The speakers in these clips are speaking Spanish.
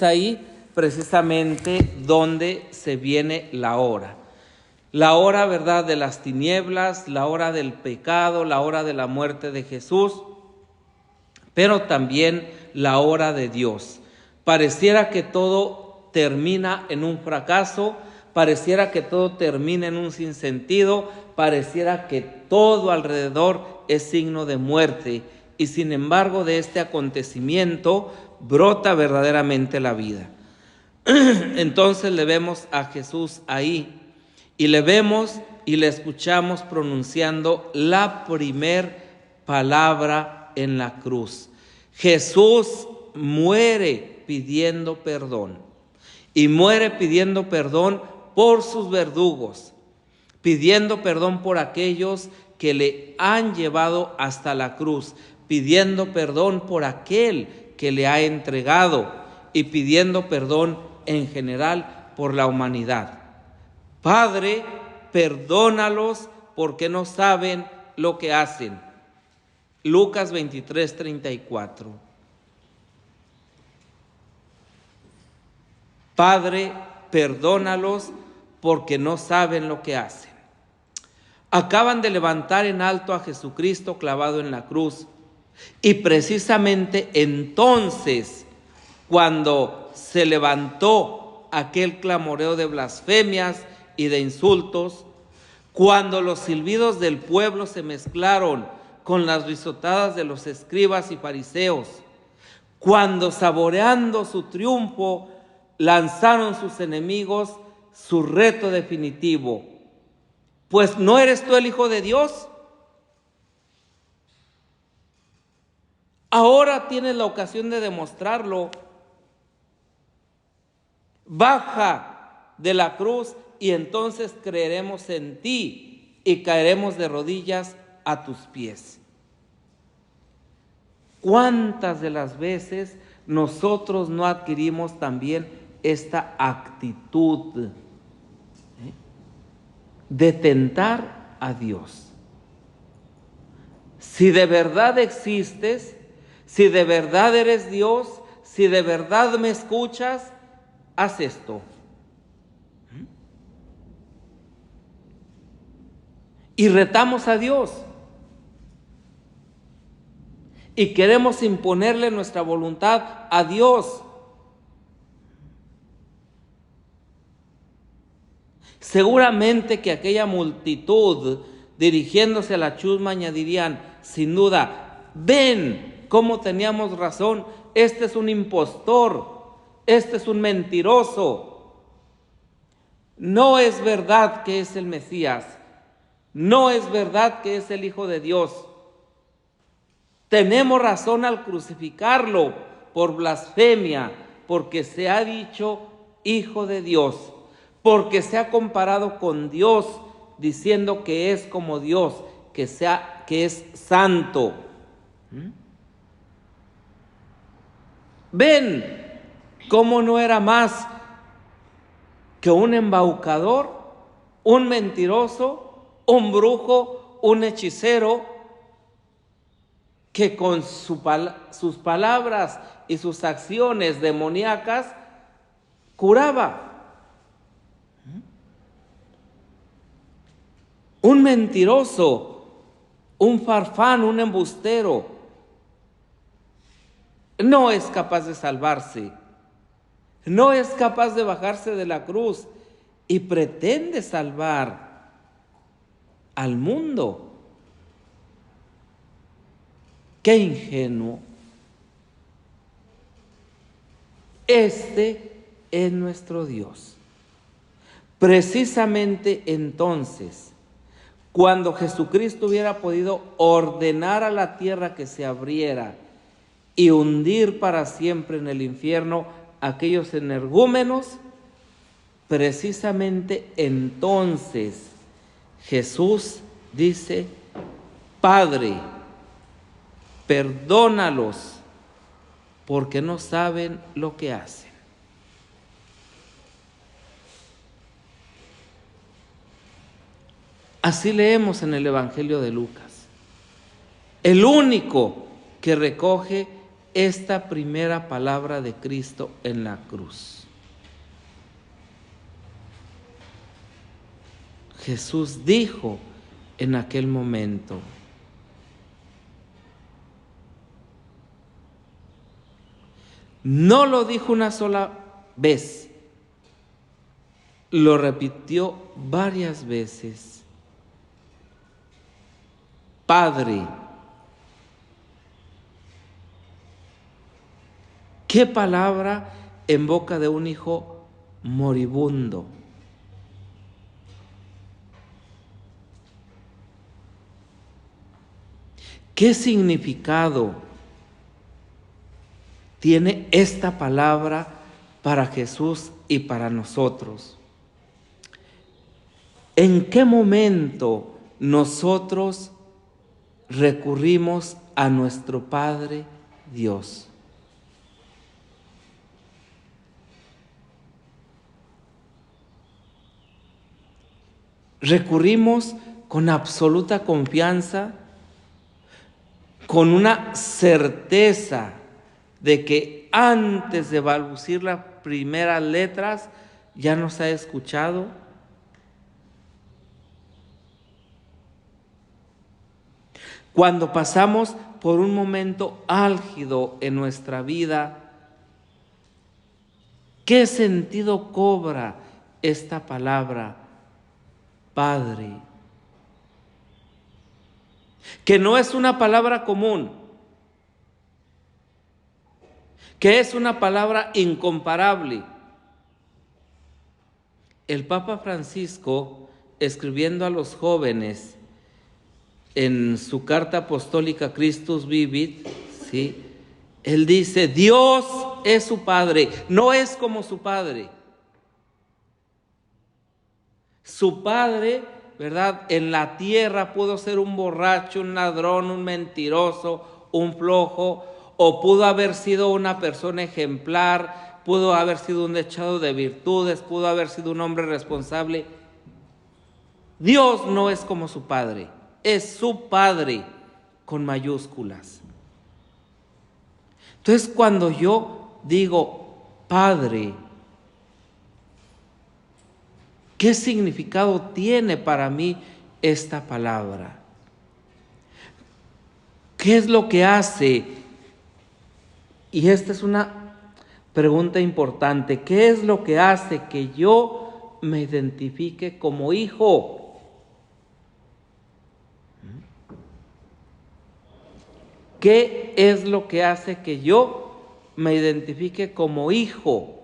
es ahí precisamente donde se viene la hora. La hora, ¿verdad?, de las tinieblas, la hora del pecado, la hora de la muerte de Jesús, pero también la hora de Dios. Pareciera que todo termina en un fracaso, pareciera que todo termina en un sinsentido, pareciera que todo alrededor es signo de muerte, y sin embargo de este acontecimiento brota verdaderamente la vida. Entonces le vemos a Jesús ahí, y le vemos y le escuchamos pronunciando la primer palabra en la cruz. Jesús muere pidiendo perdón, y muere pidiendo perdón por sus verdugos, pidiendo perdón por aquellos que le han llevado hasta la cruz, pidiendo perdón por aquel que le ha entregado y pidiendo perdón en general por la humanidad. Padre, perdónalos porque no saben lo que hacen. Lucas 23:34. Padre, perdónalos porque no saben lo que hacen. Acaban de levantar en alto a Jesucristo clavado en la cruz. Y precisamente entonces, cuando se levantó aquel clamoreo de blasfemias y de insultos, cuando los silbidos del pueblo se mezclaron con las risotadas de los escribas y fariseos, cuando saboreando su triunfo lanzaron sus enemigos su reto definitivo: pues ¿no eres tú el Hijo de Dios? Ahora tienes la ocasión de demostrarlo. Baja de la cruz y entonces creeremos en ti y caeremos de rodillas a tus pies. ¿Cuántas de las veces nosotros no adquirimos también esta actitud de tentar a Dios? Si de verdad existes, si de verdad eres Dios, si de verdad me escuchas, haz esto. Y retamos a Dios. Y queremos imponerle nuestra voluntad a Dios. Seguramente que aquella multitud dirigiéndose a la chusma añadirían, sin duda: ven cómo teníamos razón, este es un impostor, este es un mentiroso. No es verdad que es el Mesías, no es verdad que es el Hijo de Dios. Tenemos razón al crucificarlo por blasfemia, porque se ha dicho Hijo de Dios, porque se ha comparado con Dios, diciendo que es como Dios, que es santo. Ven cómo no era más que un embaucador, un mentiroso, un brujo, un hechicero, que con sus palabras y sus acciones demoníacas curaba. Un mentiroso, un farfán, un embustero, no es capaz de salvarse, no es capaz de bajarse de la cruz y pretende salvar al mundo. ¡Qué ingenuo! Este es nuestro Dios. Precisamente entonces, cuando Jesucristo hubiera podido ordenar a la tierra que se abriera y hundir para siempre en el infierno a aquellos energúmenos, precisamente entonces Jesús dice: Padre, perdónalos porque no saben lo que hacen. Así leemos en el Evangelio de Lucas. El único que recoge esta primera palabra de Cristo en la cruz. Jesús dijo en aquel momento: no lo dijo una sola vez, lo repitió varias veces: Padre. ¿Qué palabra en boca de un hijo moribundo? ¿Qué significado tiene esta palabra para Jesús y para nosotros? ¿En qué momento nosotros recurrimos a nuestro Padre Dios? Recurrimos con absoluta confianza, con una certeza de que antes de balbucir las primeras letras ya nos ha escuchado. Cuando pasamos por un momento álgido en nuestra vida, ¿qué sentido cobra esta palabra, Padre? Que no es una palabra común, que es una palabra incomparable. El Papa Francisco, escribiendo a los jóvenes en su carta apostólica Christus Vivit, ¿sí?, él dice: Dios es su Padre, no es como su Padre. Su Padre, ¿verdad?, en la tierra pudo ser un borracho, un ladrón, un mentiroso, un flojo, o pudo haber sido una persona ejemplar, pudo haber sido un dechado de virtudes, pudo haber sido un hombre responsable. Dios no es como su Padre, es su Padre con mayúsculas. Entonces, cuando yo digo Padre, ¿qué significado tiene para mí esta palabra? ¿Qué es lo que hace? Y esta es una pregunta importante. ¿Qué es lo que hace que yo me identifique como hijo? ¿Qué es lo que hace que yo me identifique como hijo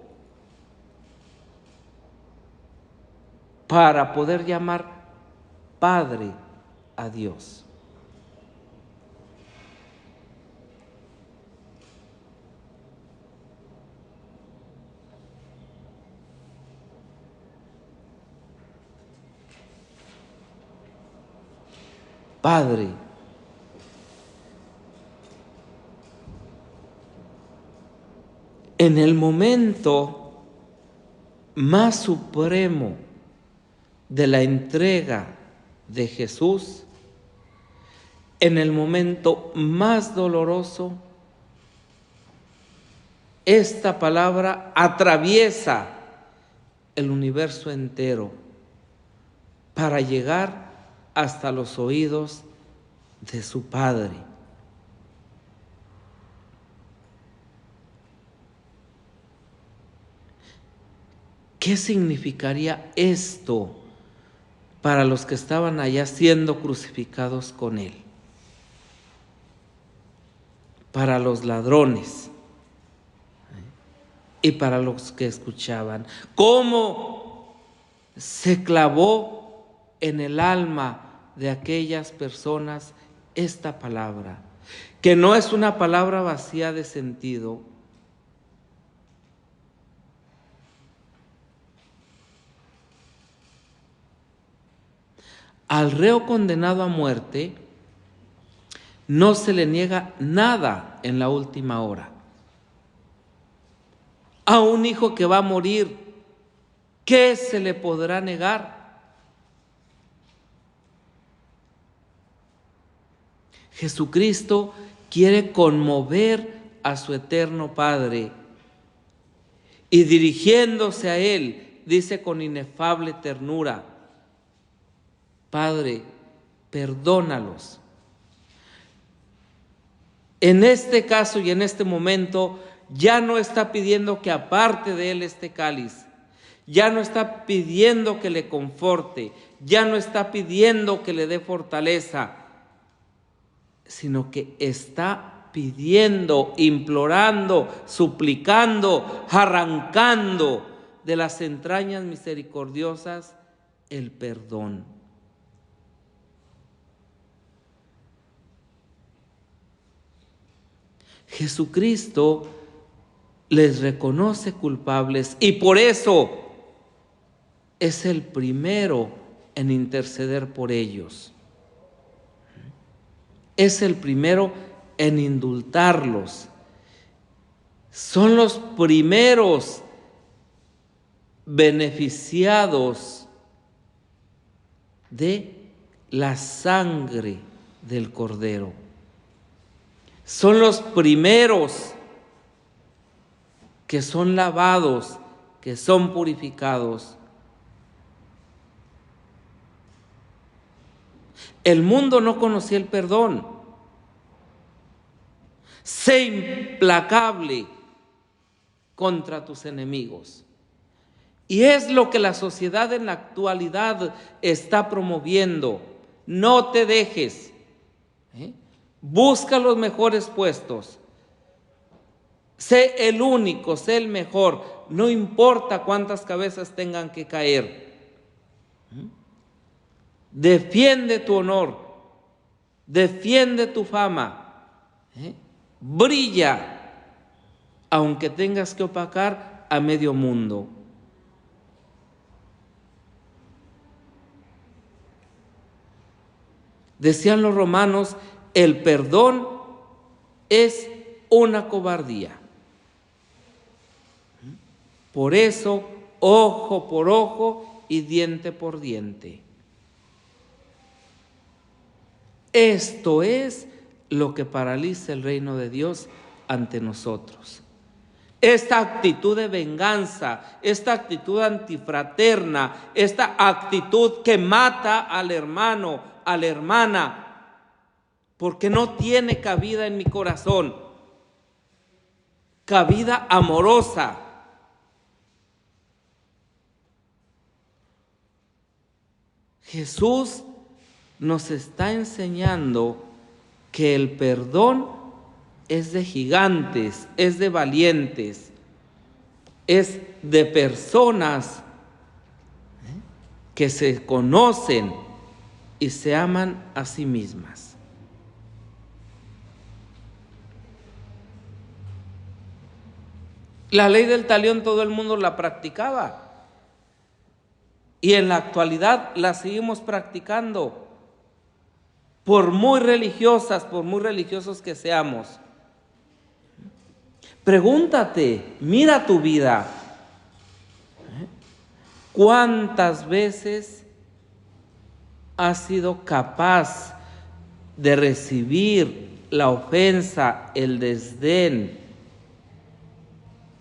para poder llamar Padre a Dios? Padre. En el momento más supremo de la entrega de Jesús, en el momento más doloroso, esta palabra atraviesa el universo entero para llegar hasta los oídos de su Padre. ¿Qué significaría esto para los que estaban allá siendo crucificados con Él? Para los ladrones y para los que escuchaban. ¿Cómo se clavó en el alma de aquellas personas esta palabra? Que no es una palabra vacía de sentido. Al reo condenado a muerte no se le niega nada en la última hora. A un hijo que va a morir, ¿qué se le podrá negar? Jesucristo quiere conmover a su eterno Padre y dirigiéndose a Él, dice con inefable ternura: Padre, perdónalos. En este caso y en este momento ya no está pidiendo que aparte de Él este cáliz, ya no está pidiendo que le conforte, ya no está pidiendo que le dé fortaleza, sino que está pidiendo, implorando, suplicando, arrancando de las entrañas misericordiosas el perdón. Jesucristo les reconoce culpables y por eso es el primero en interceder por ellos. Es el primero en indultarlos. Son los primeros beneficiados de la sangre del Cordero. Son los primeros que son lavados, que son purificados. El mundo no conocía el perdón. Sé implacable contra tus enemigos. Y es lo que la sociedad en la actualidad está promoviendo. No te dejes. Busca los mejores puestos. Sé el único, sé el mejor. No importa cuántas cabezas tengan que caer. Defiende tu honor. Defiende tu fama. Brilla, aunque tengas que opacar a medio mundo. Decían los romanos, el perdón es una cobardía. Por eso, ojo por ojo y diente por diente. Esto es lo que paraliza el reino de Dios ante nosotros. Esta actitud de venganza, esta actitud antifraterna, esta actitud que mata al hermano, a la hermana, porque no tiene cabida en mi corazón, cabida amorosa. Jesús nos está enseñando que el perdón es de gigantes, es de valientes, es de personas que se conocen y se aman a sí mismas. La ley del talión todo el mundo la practicaba y en la actualidad la seguimos practicando. Por muy religiosas, por muy religiosos que seamos. Pregúntate, mira tu vida. ¿Cuántas veces has sido capaz de recibir la ofensa, el desdén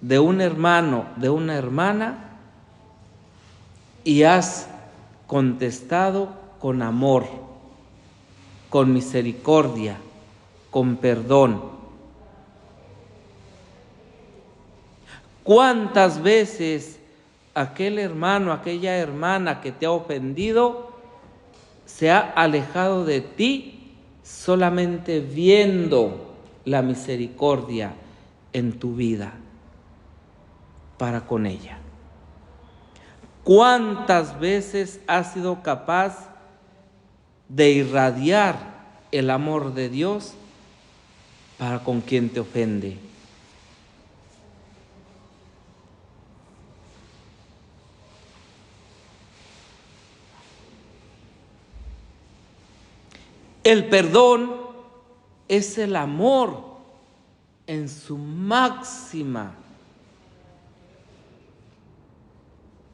de un hermano, de una hermana, y has contestado con amor, con misericordia, con perdón? ¿Cuántas veces aquel hermano, aquella hermana que te ha ofendido se ha alejado de ti solamente viendo la misericordia en tu vida para con ella? ¿Cuántas veces has sido capaz de irradiar el amor de Dios para con quien te ofende? El perdón es el amor en su máxima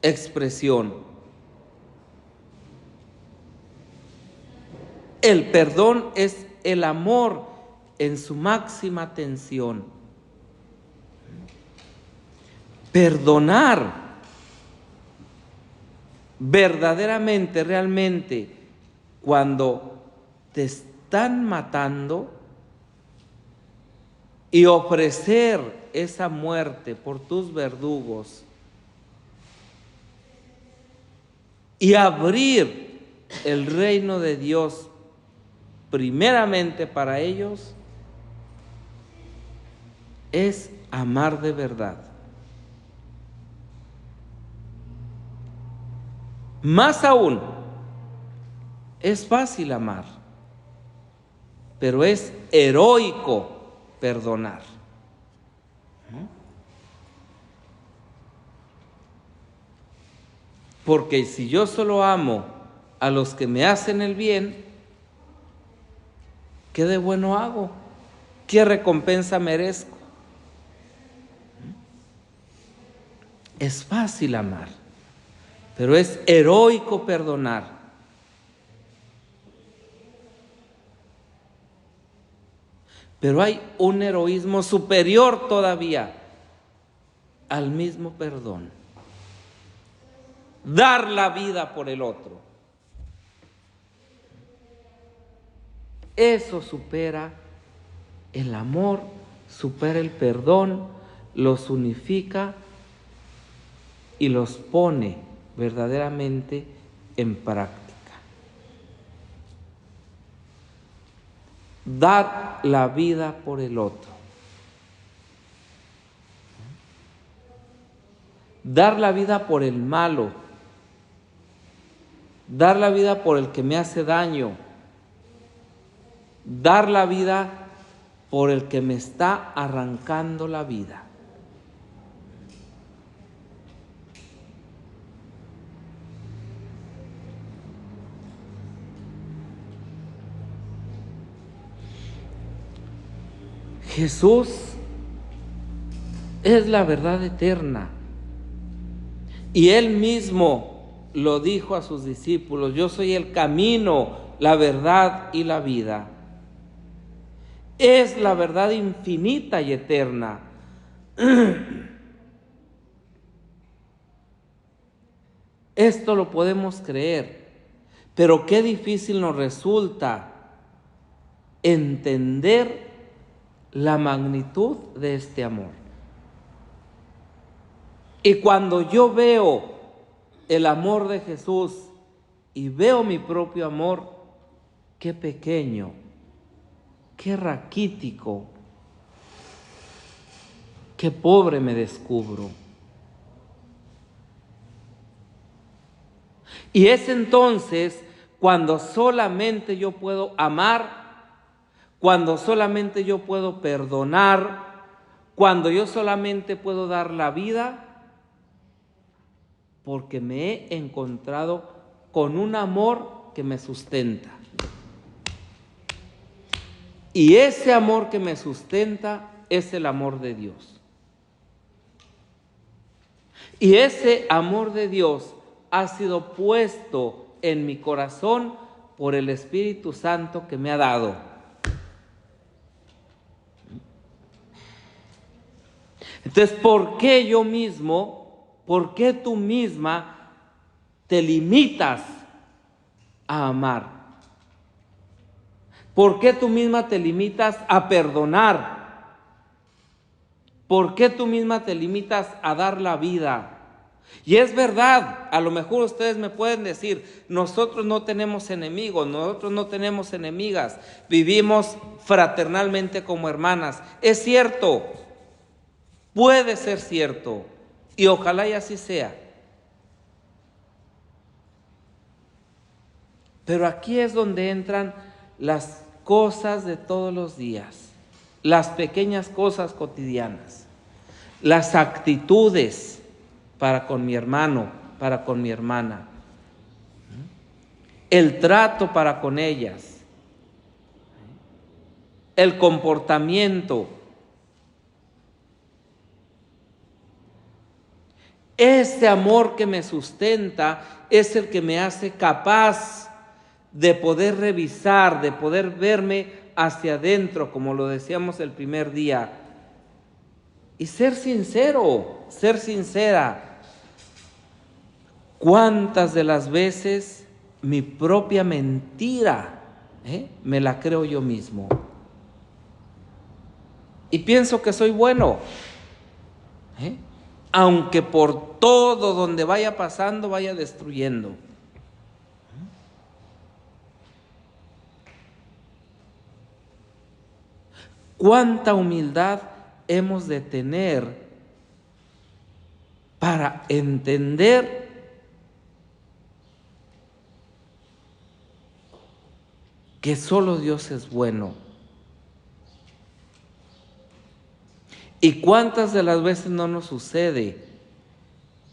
expresión. El perdón es el amor en su máxima tensión. Perdonar verdaderamente, realmente, cuando te están matando, y ofrecer esa muerte por tus verdugos y abrir el reino de Dios primeramente para ellos, es amar de verdad. Más aún, es fácil amar, pero es heroico perdonar. Porque si yo solo amo a los que me hacen el bien, ¿qué de bueno hago? ¿Qué recompensa merezco? Es fácil amar, pero es heroico perdonar. Pero hay un heroísmo superior todavía al mismo perdón. Dar la vida por el otro. Eso supera el amor, supera el perdón, los unifica y los pone verdaderamente en práctica. Dar la vida por el otro. Dar la vida por el malo. Dar la vida por el que me hace daño. Dar la vida por el que me está arrancando la vida. Jesús es la verdad eterna. Y Él mismo lo dijo a sus discípulos: yo soy el camino, la verdad y la vida. Es la verdad infinita y eterna. Esto lo podemos creer, pero qué difícil nos resulta entender la magnitud de este amor. Y cuando yo veo el amor de Jesús y veo mi propio amor, qué pequeño, qué raquítico, qué pobre me descubro. Y es entonces cuando solamente yo puedo amar, cuando solamente yo puedo perdonar, cuando yo solamente puedo dar la vida, porque me he encontrado con un amor que me sustenta. Y ese amor que me sustenta es el amor de Dios. Y ese amor de Dios ha sido puesto en mi corazón por el Espíritu Santo que me ha dado. Entonces, ¿por qué yo mismo, por qué tú misma te limitas a amar? ¿Por qué tú misma te limitas a perdonar? ¿Por qué tú misma te limitas a dar la vida? Y es verdad, a lo mejor ustedes me pueden decir: nosotros no tenemos enemigos, nosotros no tenemos enemigas, vivimos fraternalmente como hermanas. Es cierto, puede ser cierto, y ojalá y así sea. Pero aquí es donde entran las cosas de todos los días, las pequeñas cosas cotidianas, las actitudes para con mi hermano, para con mi hermana, el trato para con ellas, el comportamiento. Ese amor que me sustenta es el que me hace capaz de poder revisar, de poder verme hacia adentro, como lo decíamos el primer día. Y ser sincero, ser sincera. ¿Cuántas de las veces mi propia mentira me la creo yo mismo? Y pienso que soy bueno, aunque por todo donde vaya pasando vaya destruyendo. ¿Cuánta humildad hemos de tener para entender que solo Dios es bueno? ¿Y cuántas de las veces no nos sucede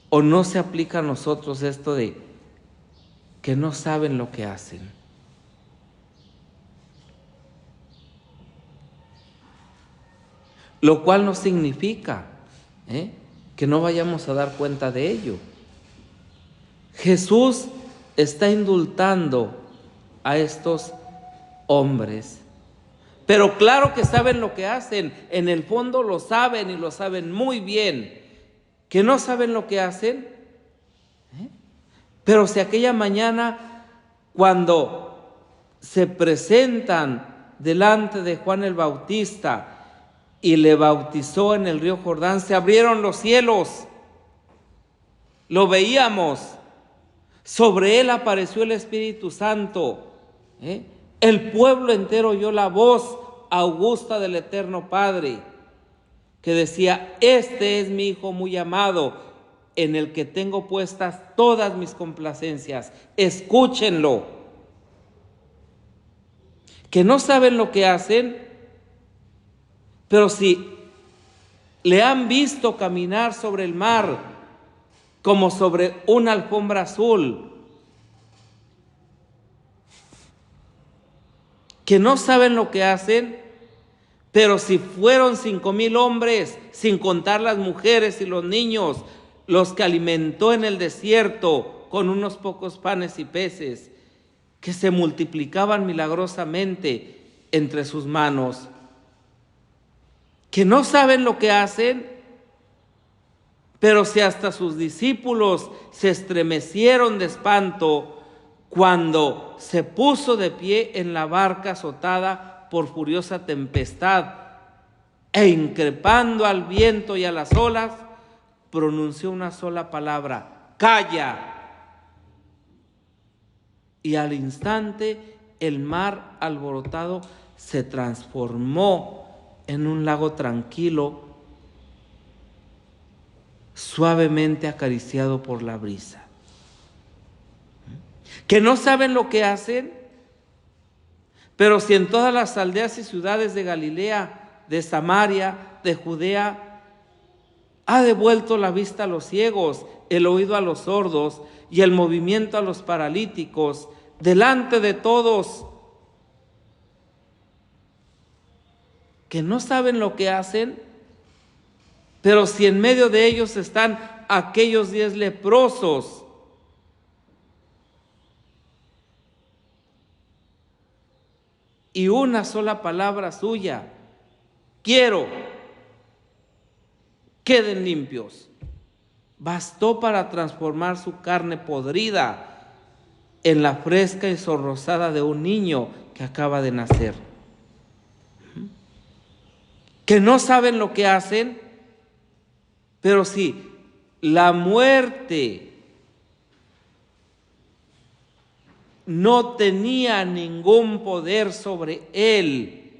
o no se aplica a nosotros esto de que no saben lo que hacen? Lo cual no significa que no vayamos a dar cuenta de ello. Jesús está indultando a estos hombres, pero claro que saben lo que hacen, en el fondo lo saben y lo saben muy bien. ¿Que no saben lo que hacen? Pero si aquella mañana, cuando se presentan delante de Juan el Bautista y le bautizó en el río Jordán, se abrieron los cielos, lo veíamos, sobre él apareció el Espíritu Santo, el pueblo entero oyó la voz augusta del Eterno Padre, que decía: este es mi Hijo muy amado, en el que tengo puestas todas mis complacencias, escúchenlo. Que no saben lo que hacen, pero si le han visto caminar sobre el mar como sobre una alfombra azul, que no saben lo que hacen, pero si fueron 5,000 hombres, sin contar las mujeres y los niños, los que alimentó en el desierto con unos pocos panes y peces, que se multiplicaban milagrosamente entre sus manos, que no saben lo que hacen, pero si hasta sus discípulos se estremecieron de espanto cuando se puso de pie en la barca azotada por furiosa tempestad e increpando al viento y a las olas, pronunció una sola palabra: ¡calla! Y al instante el mar alborotado se transformó en un lago tranquilo, suavemente acariciado por la brisa. Que no saben lo que hacen, pero si en todas las aldeas y ciudades de Galilea, de Samaria, de Judea, ha devuelto la vista a los ciegos, el oído a los sordos y el movimiento a los paralíticos, delante de todos, que no saben lo que hacen, pero si en medio de ellos están aquellos 10 leprosos, y una sola palabra suya: quiero, queden limpios, bastó para transformar su carne podrida en la fresca y sonrosada de un niño que acaba de nacer. Que no saben lo que hacen, pero si la muerte no tenía ningún poder sobre él,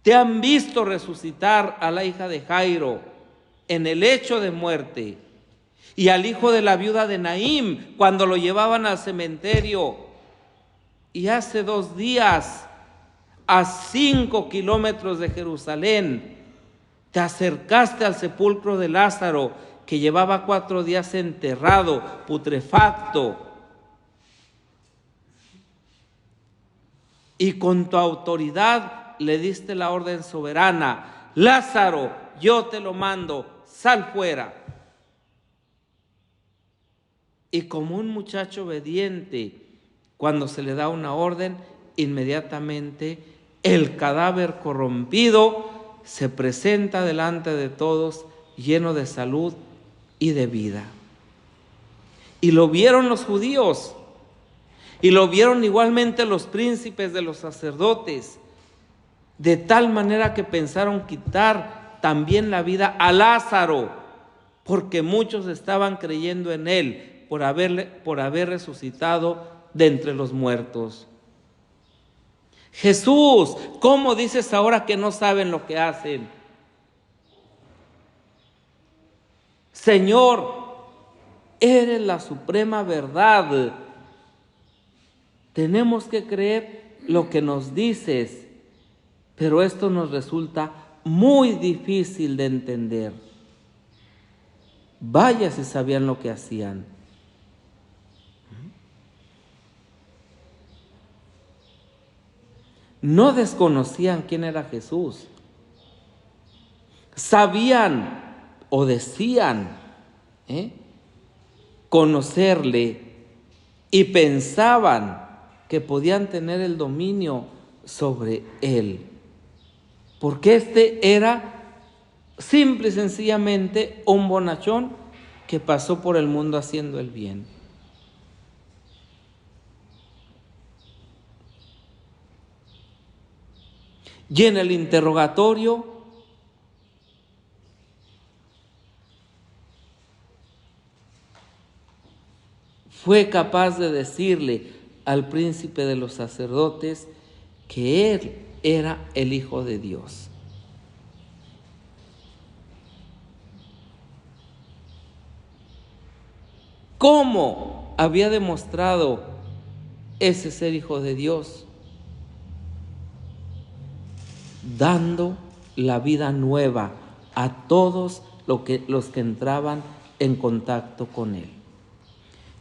te han visto resucitar a la hija de Jairo en el lecho de muerte, y al hijo de la viuda de Naín cuando lo llevaban al cementerio, y hace 2 días a 5 kilómetros de Jerusalén te acercaste al sepulcro de Lázaro, que llevaba 4 días enterrado, putrefacto, y con tu autoridad le diste la orden soberana: Lázaro, yo te lo mando, sal fuera. Y como un muchacho obediente, cuando se le da una orden, inmediatamente el cadáver corrompido se presenta delante de todos lleno de salud y de vida. Y lo vieron los judíos, y lo vieron igualmente los príncipes de los sacerdotes, de tal manera que pensaron quitar también la vida a Lázaro, porque muchos estaban creyendo en él por haber resucitado de entre los muertos. Jesús, ¿cómo dices ahora que no saben lo que hacen? Señor, eres la suprema verdad. Tenemos que creer lo que nos dices, pero esto nos resulta muy difícil de entender. Vaya si sabían lo que hacían. No desconocían quién era Jesús. Sabían o decían conocerle y pensaban que podían tener el dominio sobre él. Porque este era simple y sencillamente un bonachón que pasó por el mundo haciendo el bien. Y en el interrogatorio fue capaz de decirle al príncipe de los sacerdotes que él era el Hijo de Dios. ¿Cómo había demostrado ese ser Hijo de Dios? Dando la vida nueva a todos los que entraban en contacto con él.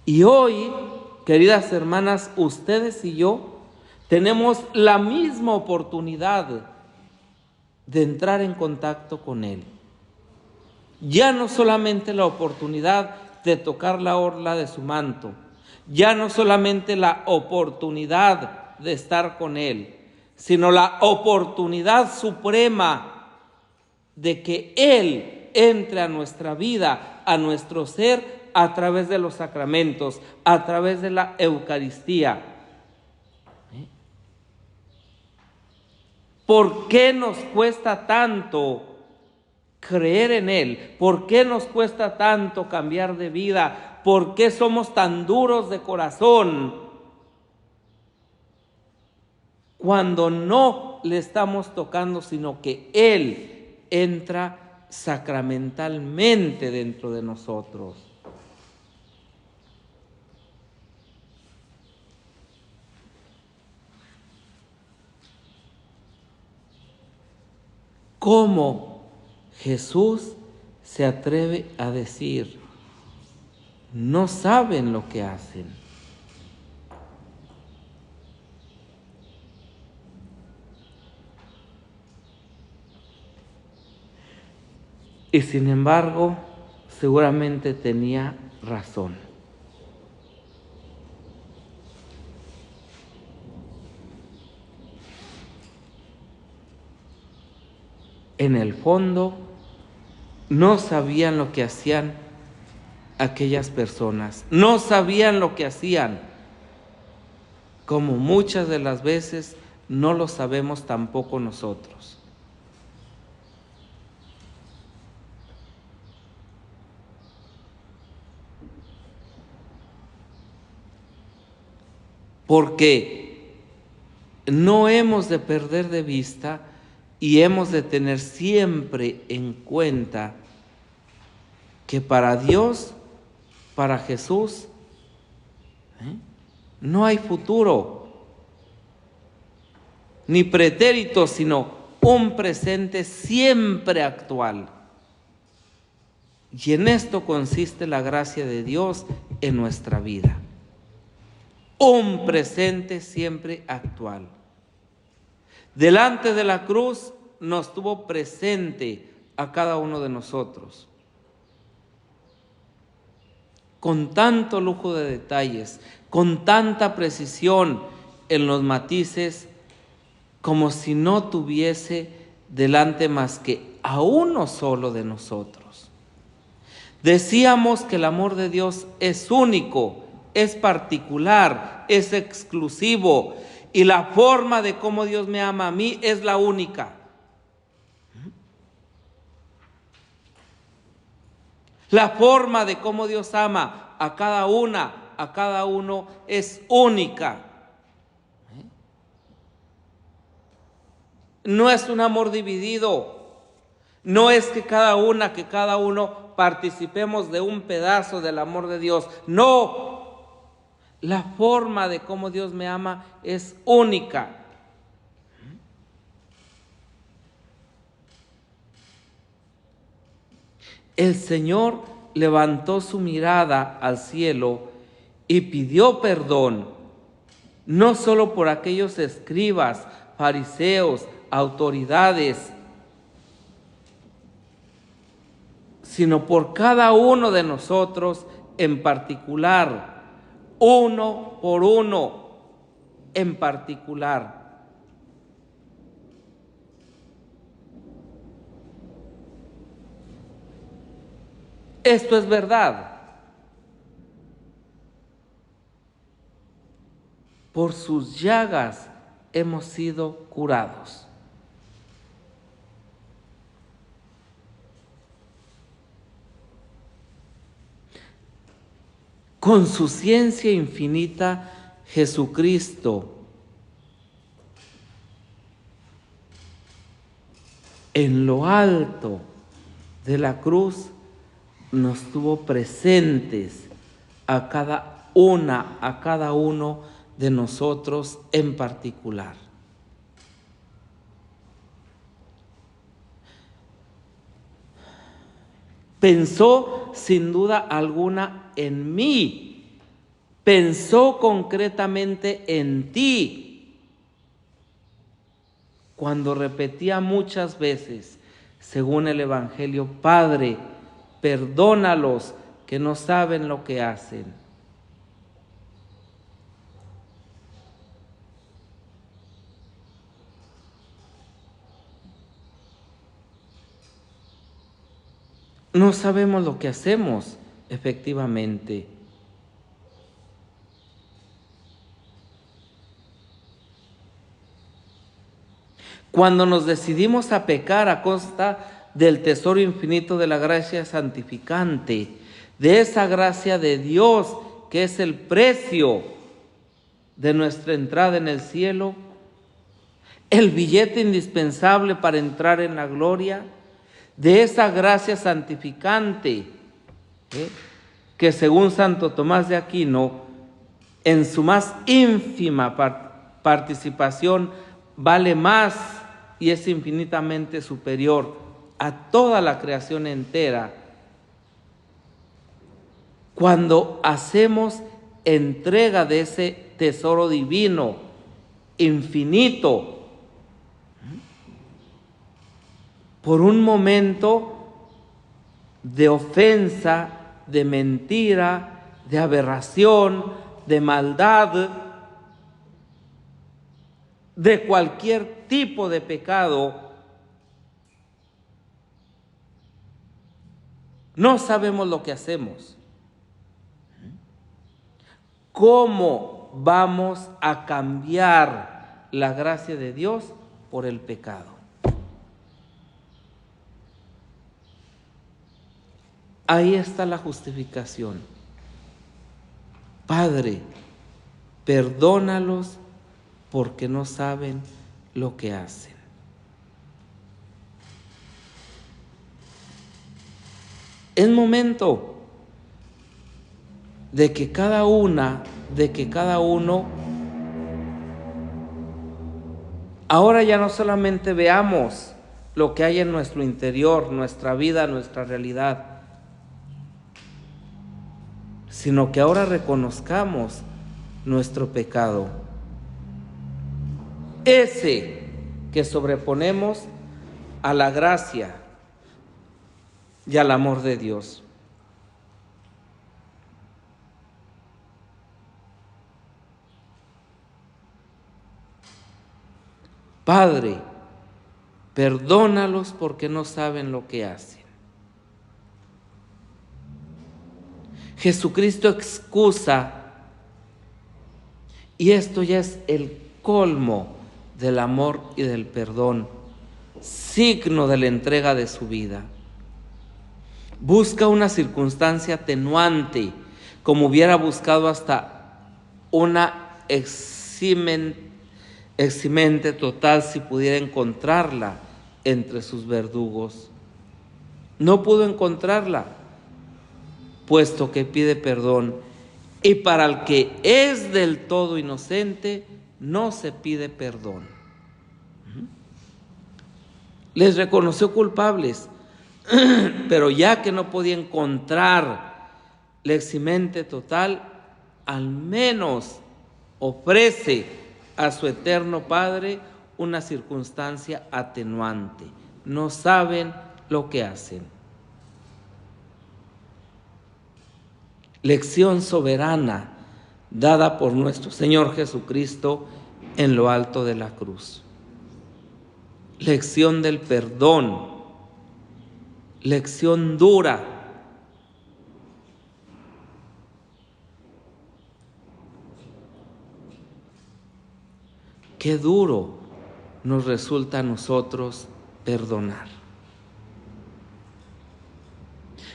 Y hoy, queridas hermanas, ustedes y yo tenemos la misma oportunidad de entrar en contacto con él. Ya no solamente la oportunidad de tocar la orla de su manto, ya no solamente la oportunidad de estar con él, sino la oportunidad suprema de que él entre a nuestra vida, a nuestro ser, a través de los sacramentos, a través de la Eucaristía. ¿Por qué nos cuesta tanto creer en él? ¿Por qué nos cuesta tanto cambiar de vida? ¿Por qué somos tan duros de corazón cuando no le estamos tocando, sino que él entra sacramentalmente dentro de nosotros? ¿Cómo Jesús se atreve a decir, no saben lo que hacen? Y sin embargo, seguramente tenía razón. En el fondo, no sabían lo que hacían aquellas personas, no sabían lo que hacían, como muchas de las veces no lo sabemos tampoco nosotros. Porque no hemos de perder de vista y hemos de tener siempre en cuenta que para Dios, para Jesús, no hay futuro, ni pretérito, sino un presente siempre actual. Y en esto consiste la gracia de Dios en nuestra vida. Un presente siempre actual. Delante de la cruz nos tuvo presente a cada uno de nosotros, con tanto lujo de detalles, con tanta precisión en los matices, como si no tuviese delante más que a uno solo de nosotros. Decíamos que el amor de Dios es único, es particular, es exclusivo, y la forma de cómo Dios me ama a mí es la única. La forma de cómo Dios ama a cada una, a cada uno es única. No es un amor dividido. No es que cada una, que cada uno participemos de un pedazo del amor de Dios. No. La forma de cómo Dios me ama es única. El Señor levantó su mirada al cielo y pidió perdón, no solo por aquellos escribas, fariseos, autoridades, sino por cada uno de nosotros en particular, uno por uno en particular. Esto es verdad. Por sus llagas hemos sido curados. Con su ciencia infinita, Jesucristo, en lo alto de la cruz, nos tuvo presentes a cada una, a cada uno de nosotros en particular. Pensó sin duda alguna en mí, pensó concretamente en ti, cuando repetía muchas veces, según el Evangelio: Padre, perdónalos, que no saben lo que hacen. No sabemos lo que hacemos, efectivamente. Cuando nos decidimos a pecar a costa del tesoro infinito de la gracia santificante, de esa gracia de Dios que es el precio de nuestra entrada en el cielo, el billete indispensable para entrar en la gloria, de esa gracia santificante, que según Santo Tomás de Aquino, en su más ínfima participación, vale más y es infinitamente superior a toda la creación entera. Cuando hacemos entrega de ese tesoro divino, infinito, por un momento de ofensa, de mentira, de aberración, de maldad, de cualquier tipo de pecado, no sabemos lo que hacemos. ¿Cómo vamos a cambiar la gracia de Dios por el pecado? Ahí está la justificación. Padre, perdónalos porque no saben lo que hacen. Es momento de que cada una, de que cada uno, ahora ya no solamente veamos lo que hay en nuestro interior, nuestra vida, nuestra realidad, sino que ahora reconozcamos nuestro pecado, ese que sobreponemos a la gracia y al amor de Dios. Padre, Perdónalos porque no saben lo que hacen. Jesucristo excusa, y esto ya es el colmo del amor y del perdón, signo de la entrega de su vida. Busca una circunstancia atenuante, como hubiera buscado hasta una eximente total si pudiera encontrarla entre sus verdugos. No pudo encontrarla, puesto que pide perdón. Y para el que es del todo inocente, no se pide perdón. Les reconoció culpables, pero ya que no podía encontrar la eximente total, al menos ofrece a su eterno Padre una circunstancia atenuante. No saben lo que hacen. Lección soberana dada por nuestro Señor Jesucristo en lo alto de la cruz. Lección del perdón. Lección dura. Qué duro nos resulta a nosotros perdonar.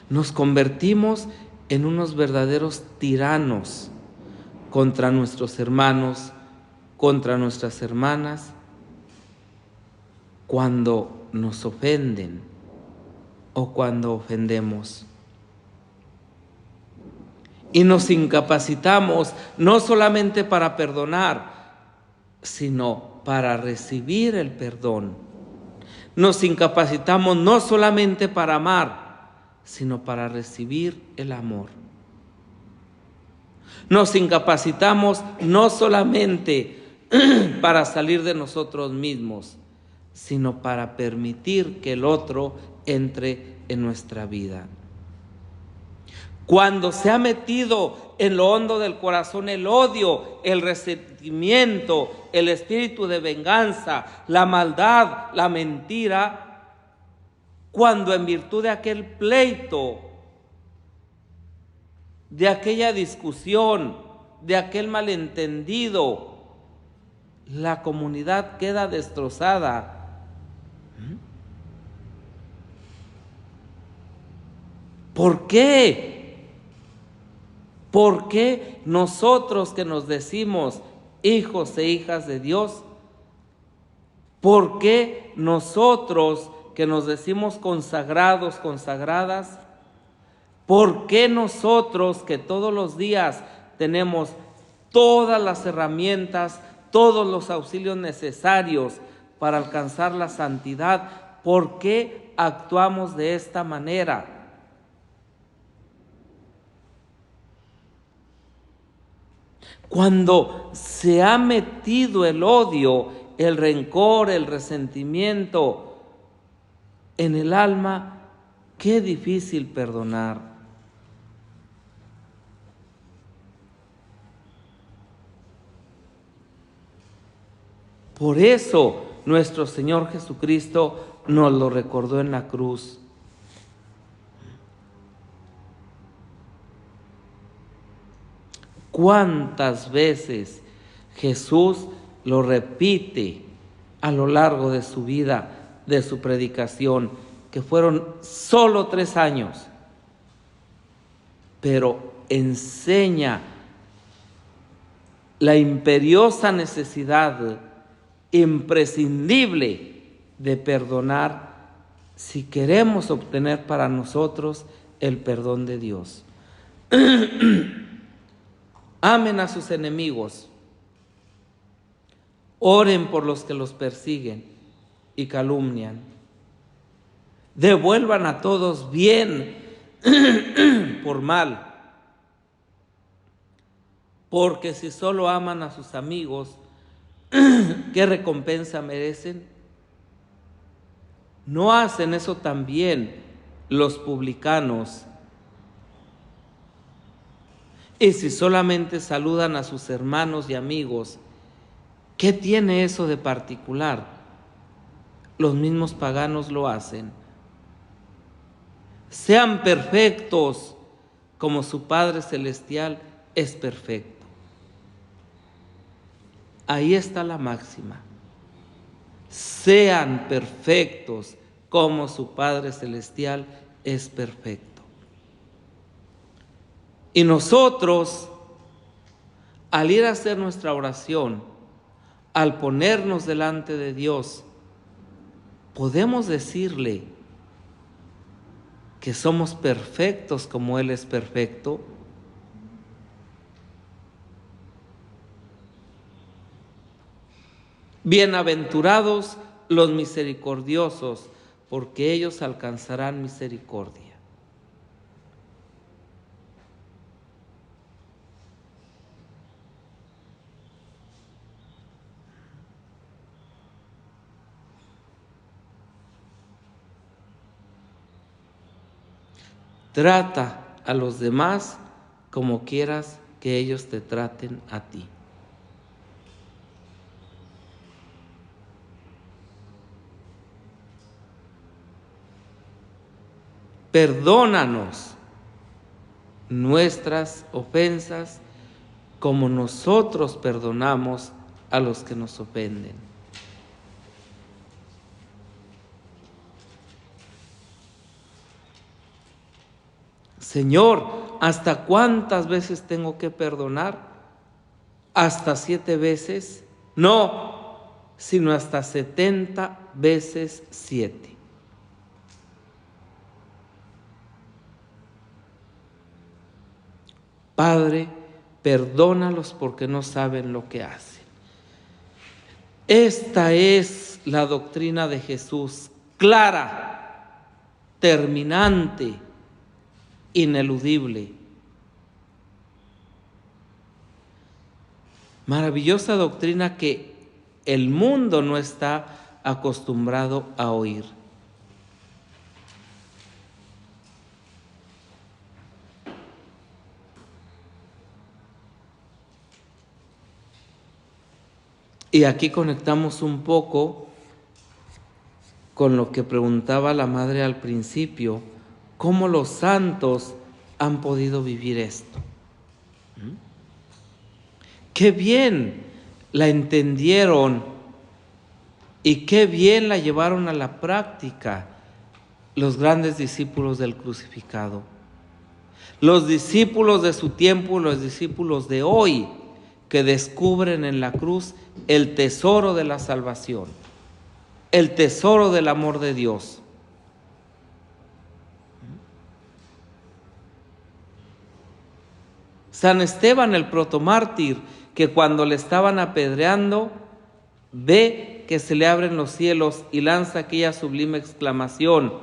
Nos convertimos en unos verdaderos tiranos contra nuestros hermanos, contra nuestras hermanas, cuando nos ofenden o cuando ofendemos. Y nos incapacitamos no solamente para perdonar, sino para recibir el perdón. Nos incapacitamos no solamente para amar, sino para recibir el amor. Nos incapacitamos no solamente para salir de nosotros mismos, sino para permitir que el otro entre en nuestra vida. Cuando se ha metido en lo hondo del corazón el odio, el resentimiento, el espíritu de venganza, la maldad, la mentira, cuando en virtud de aquel pleito, de aquella discusión, de aquel malentendido, la comunidad queda destrozada. ¿Por qué? ¿Por qué nosotros que nos decimos hijos e hijas de Dios? ¿Por qué nosotros que nos decimos consagrados, consagradas? ¿Por qué nosotros que todos los días tenemos todas las herramientas, todos los auxilios necesarios para alcanzar la santidad, por qué actuamos de esta manera? Cuando se ha metido el odio, el rencor, el resentimiento en el alma, qué difícil perdonar. Por eso nuestro Señor Jesucristo nos lo recordó en la cruz. ¿Cuántas veces Jesús lo repite a lo largo de su vida, de su predicación, que fueron solo 3 años? Pero enseña la imperiosa necesidad imprescindible de perdonar si queremos obtener para nosotros el perdón de Dios. Amen a sus enemigos, oren por los que los persiguen y calumnian, devuelvan a todos bien por mal, porque si solo aman a sus amigos, ¿qué recompensa merecen? ¿No hacen eso también los publicanos? Y si solamente saludan a sus hermanos y amigos, ¿qué tiene eso de particular? los mismos paganos lo hacen. Sean perfectos como su Padre Celestial es perfecto. Ahí está la máxima. Sean perfectos como su Padre Celestial es perfecto. Y nosotros, al ir a hacer nuestra oración, al ponernos delante de Dios, podemos decirle que somos perfectos como Él es perfecto. Bienaventurados los misericordiosos, porque ellos alcanzarán misericordia. Trata a los demás como quieras que ellos te traten a ti. Perdónanos nuestras ofensas como nosotros perdonamos a los que nos ofenden. Señor, ¿hasta cuántas veces tengo que perdonar? ¿Hasta 7 veces? No, sino hasta 70 veces 7. Padre, perdónalos porque no saben lo que hacen. Esta es la doctrina de Jesús, clara, terminante, ineludible. Maravillosa doctrina que el mundo no está acostumbrado a oír. Y aquí conectamos un poco con lo que preguntaba la madre al principio, ¿cómo los santos han podido vivir esto? Qué bien la entendieron y qué bien la llevaron a la práctica los grandes discípulos del crucificado. Los discípulos de su tiempo, los discípulos de hoy, que descubren en la cruz el tesoro de la salvación, el tesoro del amor de Dios. San Esteban, el protomártir, que cuando le estaban apedreando, ve que se le abren los cielos y lanza aquella sublime exclamación,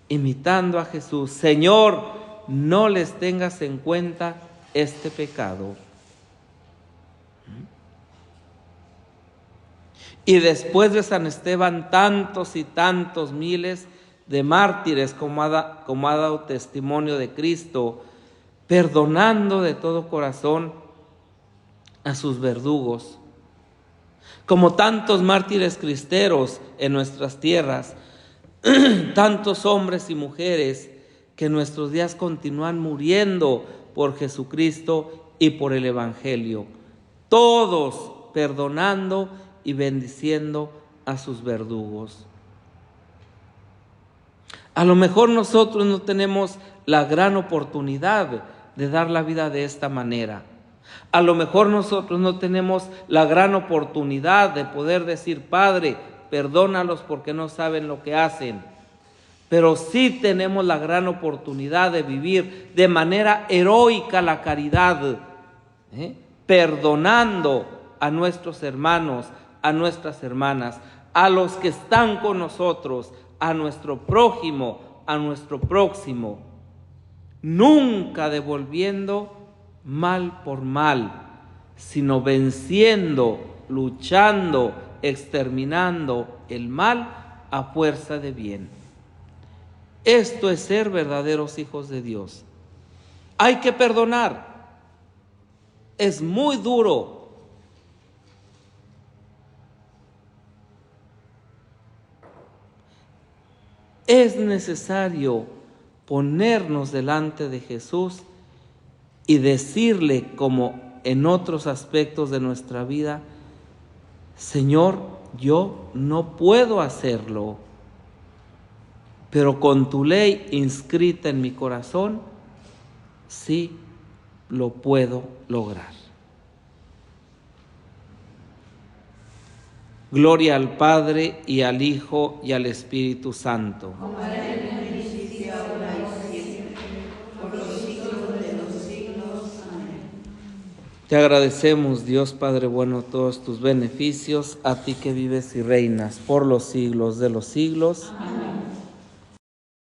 imitando a Jesús: Señor, no les tengas en cuenta este pecado. Y después de San Esteban, tantos y tantos miles de mártires, como ha dado testimonio de Cristo, perdonando de todo corazón a sus verdugos. Como tantos mártires cristeros en nuestras tierras, tantos hombres y mujeres que en nuestros días continúan muriendo por Jesucristo y por el Evangelio. Todos perdonando y bendiciendo a sus verdugos. A lo mejor nosotros no tenemos la gran oportunidad de dar la vida de esta manera. A lo mejor nosotros no tenemos la gran oportunidad de poder decir: Padre, perdónalos porque no saben lo que hacen. Pero sí tenemos la gran oportunidad de vivir de manera heroica la caridad, perdonando a nuestros hermanos, a nuestras hermanas, a los que están con nosotros, a nuestro prójimo, a nuestro próximo, nunca devolviendo mal por mal, sino venciendo, luchando, exterminando el mal a fuerza de bien. Esto es ser verdaderos hijos de Dios. Hay que perdonar. Es muy duro. es necesario ponernos delante de Jesús y decirle, como en otros aspectos de nuestra vida: Señor, yo no puedo hacerlo, pero con tu ley inscrita en mi corazón, sí lo puedo lograr. Gloria al Padre, y al Hijo, y al Espíritu Santo. Como era en el principio, ahora y siempre, por los siglos de los siglos. Amén. Te agradecemos, Dios Padre bueno, todos tus beneficios, a ti que vives y reinas por los siglos de los siglos. Amén.